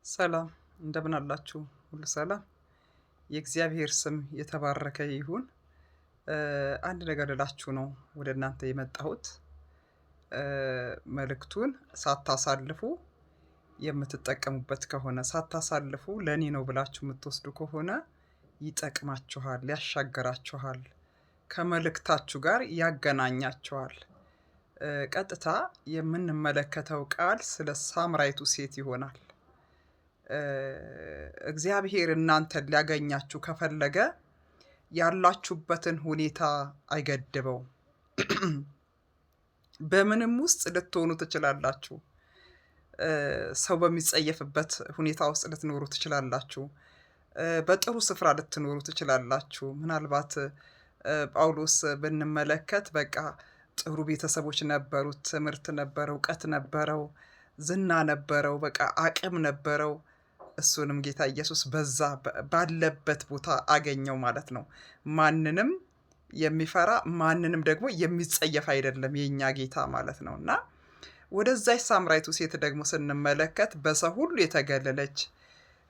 ሰላም እንደምን አላችሁ? ሁሉ ሰላም? የእግዚአብሔር ስም የተባረከ ይሁን። አንድ ነገር ልላችሁ ነው ወደ እናንተ የመጣሁት። እ መልእክቱን ሳታሳልፉ የምትጠቀሙበት ከሆነ ሳታሳልፉ ለኔ ነው ብላችሁ የምትወስዱ ከሆነ ይጠቅማችኋል፣ ያሻግራችኋል፣ ከመልእክታችሁ ጋር ያገናኛችኋል። ቀጥታ የምንመለከተው ቃል ስለ ሳምራይቱ ሴት ይሆናል። እግዚአብሔር እናንተን ሊያገኛችሁ ከፈለገ ያላችሁበትን ሁኔታ አይገድበውም። በምንም ውስጥ ልትሆኑ ትችላላችሁ። ሰው በሚጸየፍበት ሁኔታ ውስጥ ልትኖሩ ትችላላችሁ። በጥሩ ስፍራ ልትኖሩ ትችላላችሁ። ምናልባት ጳውሎስ ብንመለከት በቃ ጥሩ ቤተሰቦች ነበሩት፣ ትምህርት ነበረው፣ እውቀት ነበረው፣ ዝና ነበረው፣ በቃ አቅም ነበረው። እሱንም ጌታ ኢየሱስ በዛ ባለበት ቦታ አገኘው ማለት ነው። ማንንም የሚፈራ ማንንም ደግሞ የሚጸየፍ አይደለም የኛ ጌታ ማለት ነው። እና ወደዛች ሳምራይቱ ሴት ደግሞ ስንመለከት በሰው ሁሉ የተገለለች፣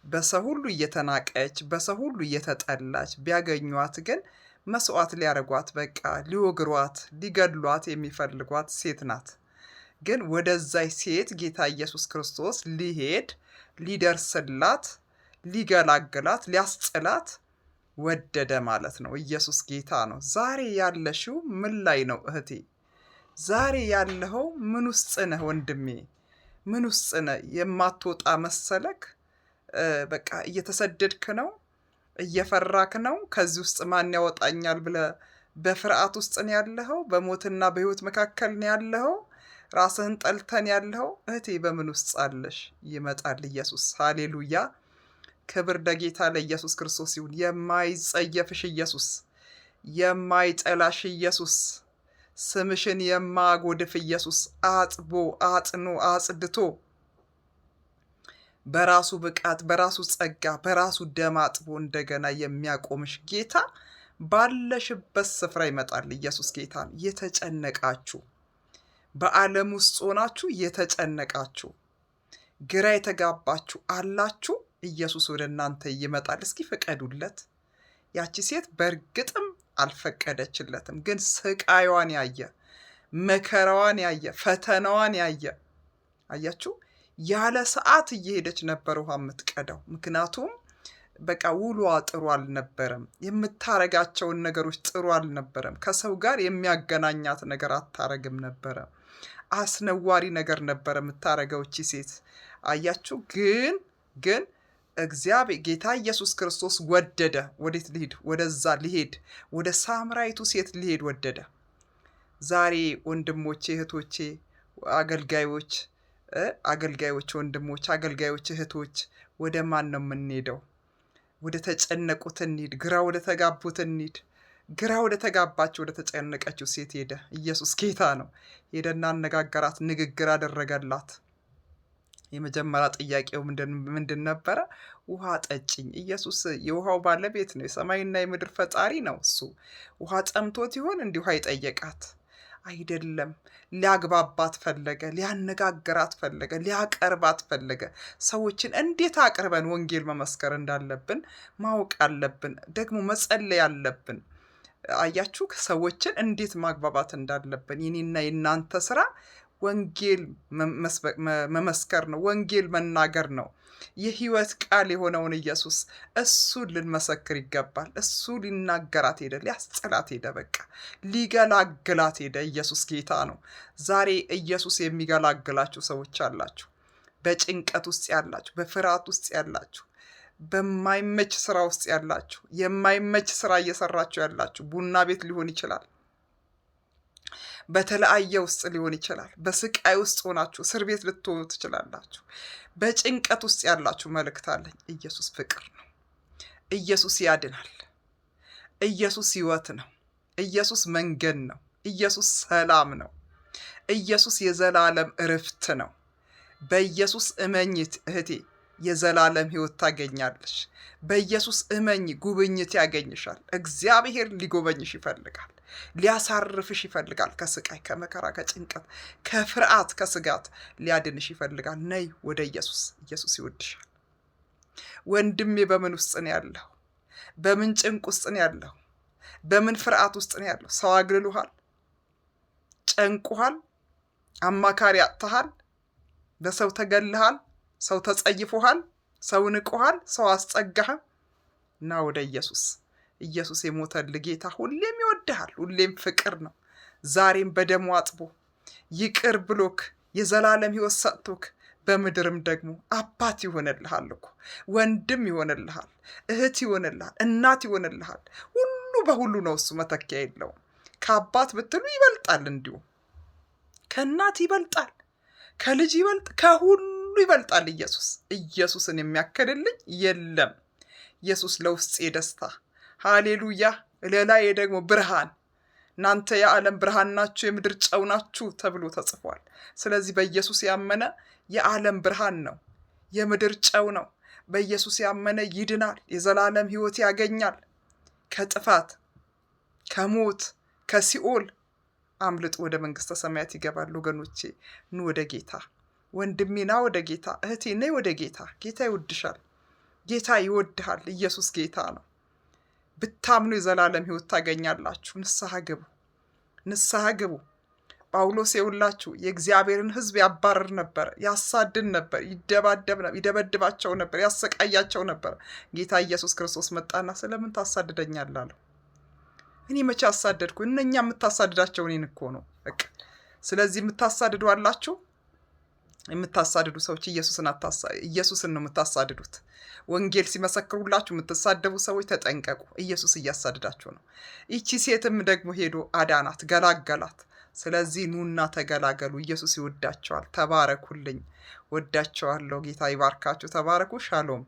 በሰው ሁሉ እየተናቀች፣ በሰው ሁሉ እየተጠላች፣ ቢያገኟት ግን መስዋዕት ሊያደርጓት በቃ ሊወግሯት፣ ሊገድሏት የሚፈልጓት ሴት ናት። ግን ወደዛች ሴት ጌታ ኢየሱስ ክርስቶስ ሊሄድ ሊደርስላት፣ ሊገላግላት፣ ሊያስጥላት ወደደ ማለት ነው። ኢየሱስ ጌታ ነው። ዛሬ ያለሽው ምን ላይ ነው እህቴ? ዛሬ ያለኸው ምን ውስጥ ነህ ወንድሜ? ምን ውስጥ ነህ? የማትወጣ መሰለክ? በቃ እየተሰደድክ ነው? እየፈራክ ነው? ከዚህ ውስጥ ማን ያወጣኛል ብለህ በፍርሃት ውስጥ ነው ያለኸው? በሞትና በሕይወት መካከል ነው ያለኸው? ራስህን ጠልተን ያለኸው? እህቴ በምን ውስጥ አለሽ? ይመጣል ኢየሱስ። ሃሌሉያ! ክብር ለጌታ ለኢየሱስ ክርስቶስ ይሁን። የማይጸየፍሽ ኢየሱስ፣ የማይጠላሽ ኢየሱስ፣ ስምሽን የማጎድፍ ኢየሱስ፣ አጥቦ አጥኖ አጽድቶ በራሱ ብቃት፣ በራሱ ጸጋ፣ በራሱ ደም አጥቦ እንደገና የሚያቆምሽ ጌታ ባለሽበት ስፍራ ይመጣል። ኢየሱስ ጌታ ነው። የተጨነቃችሁ በዓለም ውስጥ ሆናችሁ የተጨነቃችሁ ግራ የተጋባችሁ አላችሁ፣ ኢየሱስ ወደ እናንተ ይመጣል። እስኪ ፍቀዱለት። ያቺ ሴት በእርግጥም አልፈቀደችለትም፣ ግን ስቃይዋን ያየ፣ መከራዋን ያየ፣ ፈተናዋን ያየ፣ አያችሁ፣ ያለ ሰዓት እየሄደች ነበር ውሃ የምትቀዳው። ምክንያቱም በቃ ውሏ ጥሩ አልነበረም። የምታረጋቸውን ነገሮች ጥሩ አልነበረም። ከሰው ጋር የሚያገናኛት ነገር አታረግም ነበረ። አስነዋሪ ነገር ነበረ የምታረገው እቺ ሴት። አያችሁ፣ ግን እግዚአብሔር ጌታ ኢየሱስ ክርስቶስ ወደደ። ወዴት ሊሄድ? ወደዛ ሊሄድ፣ ወደ ሳምራይቱ ሴት ሊሄድ ወደደ። ዛሬ ወንድሞቼ፣ እህቶቼ፣ አገልጋዮች ወንድሞች፣ አገልጋዮች እህቶች፣ ወደ ማን ነው የምንሄደው? ወደ ተጨነቁት እንሂድ። ግራ ወደ ተጋቡት እንሂድ። ግራ ወደ ተጋባችው ወደ ተጨነቀችው ሴት ሄደ። ኢየሱስ ጌታ ነው። ሄደና አነጋገራት፣ ንግግር አደረገላት። የመጀመሪያ ጥያቄው ምንድን ነበረ? ውሃ ጠጭኝ። ኢየሱስ የውሃው ባለቤት ነው። የሰማይና የምድር ፈጣሪ ነው። እሱ ውሃ ጠምቶት ይሆን እንዲህ ውሃ ይጠየቃት? አይደለም። ሊያግባባት ፈለገ፣ ሊያነጋግራት ፈለገ፣ ሊያቀርባት ፈለገ። ሰዎችን እንዴት አቅርበን ወንጌል መመስከር እንዳለብን ማወቅ አለብን። ደግሞ መጸለይ አለብን። አያችሁ፣ ሰዎችን እንዴት ማግባባት እንዳለብን። የኔና የእናንተ ስራ ወንጌል መመስከር ነው። ወንጌል መናገር ነው። የህይወት ቃል የሆነውን ኢየሱስ እሱን ልንመሰክር ይገባል። እሱ ሊናገራት ሄደ፣ ሊያስጥላት ሄደ፣ በቃ ሊገላግላት ሄደ። ኢየሱስ ጌታ ነው። ዛሬ ኢየሱስ የሚገላግላችሁ ሰዎች አላችሁ። በጭንቀት ውስጥ ያላችሁ፣ በፍርሃት ውስጥ ያላችሁ፣ በማይመች ስራ ውስጥ ያላችሁ፣ የማይመች ስራ እየሰራችሁ ያላችሁ፣ ቡና ቤት ሊሆን ይችላል፣ በተለያየ ውስጥ ሊሆን ይችላል። በስቃይ ውስጥ ሆናችሁ እስር ቤት ልትሆኑ ትችላላችሁ። በጭንቀት ውስጥ ያላችሁ መልእክት አለኝ። ኢየሱስ ፍቅር ነው። ኢየሱስ ያድናል። ኢየሱስ ህይወት ነው። ኢየሱስ መንገድ ነው። ኢየሱስ ሰላም ነው። ኢየሱስ የዘላለም እረፍት ነው። በኢየሱስ እመኝት እህቴ፣ የዘላለም ህይወት ታገኛለሽ። በኢየሱስ እመኝ፣ ጉብኝት ያገኝሻል። እግዚአብሔር ሊጎበኝሽ ይፈልጋል። ሊያሳርፍሽ ይፈልጋል። ከስቃይ፣ ከመከራ፣ ከጭንቀት፣ ከፍርሃት፣ ከስጋት ሊያድንሽ ይፈልጋል። ነይ ወደ ኢየሱስ። ኢየሱስ ይወድሻል። ወንድሜ በምን ውስጥ ነው ያለው? በምን ጭንቅ ውስጥ ነው ያለው? በምን ፍርሃት ውስጥ ነው ያለው? ሰው አግልሎሃል፣ ጨንቁሃል፣ አማካሪ አጥተሃል፣ በሰው ተገልሃል፣ ሰው ተጸይፎሃል፣ ሰው ንቆሃል፣ ሰው አስጸጋህ። ና ወደ ኢየሱስ። ኢየሱስ የሞተልህ ጌታ ሁሌም ይወድሃል፣ ሁሌም ፍቅር ነው። ዛሬም በደሙ አጥቦ ይቅር ብሎክ የዘላለም ሕይወት ሰጥቶክ በምድርም ደግሞ አባት ይሆንልሃል እኮ፣ ወንድም ይሆንልሃል፣ እህት ይሆንልሃል፣ እናት ይሆንልሃል። ሁሉ በሁሉ ነው እሱ፣ መተኪያ የለውም። ከአባት ብትሉ ይበልጣል፣ እንዲሁ ከእናት ይበልጣል፣ ከልጅ ይበልጥ፣ ከሁሉ ይበልጣል ኢየሱስ። ኢየሱስን የሚያክልልኝ የለም። ኢየሱስ ለውስጤ ደስታ፣ ሃሌሉያ። ለላዬ ደግሞ ብርሃን። እናንተ የዓለም ብርሃን ናችሁ፣ የምድር ጨው ናችሁ ተብሎ ተጽፏል። ስለዚህ በኢየሱስ ያመነ የዓለም ብርሃን ነው፣ የምድር ጨው ነው። በኢየሱስ ያመነ ይድናል፣ የዘላለም ሕይወት ያገኛል። ከጥፋት ከሞት ከሲኦል አምልጦ ወደ መንግሥተ ሰማያት ይገባል። ወገኖቼ ኑ ወደ ጌታ። ወንድሜ ና ወደ ጌታ። እህቴ ነይ ወደ ጌታ። ጌታ ይወድሻል፣ ጌታ ይወድሃል። ኢየሱስ ጌታ ነው። ብታምኑ የዘላለም ሕይወት ታገኛላችሁ። ንስሐ ግቡ፣ ንስሐ ግቡ። ጳውሎስ የውላችሁ የእግዚአብሔርን ሕዝብ ያባረር ነበር፣ ያሳድን ነበር፣ ይደበድባቸው ነበር፣ ያሰቃያቸው ነበር። ጌታ ኢየሱስ ክርስቶስ መጣና ስለምን ታሳድደኛለህ አለው። እኔ መቼ አሳደድኩ? እነኛ የምታሳድዳቸው እኔን እኮ ነው። በቃ ስለዚህ የምታሳድዱ አላችሁ። የምታሳድዱ ሰዎች ኢየሱስን ነው የምታሳድዱት። ወንጌል ሲመሰክሩላችሁ የምትሳደቡ ሰዎች ተጠንቀቁ። ኢየሱስ እያሳድዳችሁ ነው። ይቺ ሴትም ደግሞ ሄዶ አዳናት፣ ገላገላት። ስለዚህ ኑና ተገላገሉ። ኢየሱስ ይወዳቸዋል። ተባረኩልኝ። ወዳቸዋለሁ። ጌታ ይባርካችሁ። ተባረኩ። ሻሎም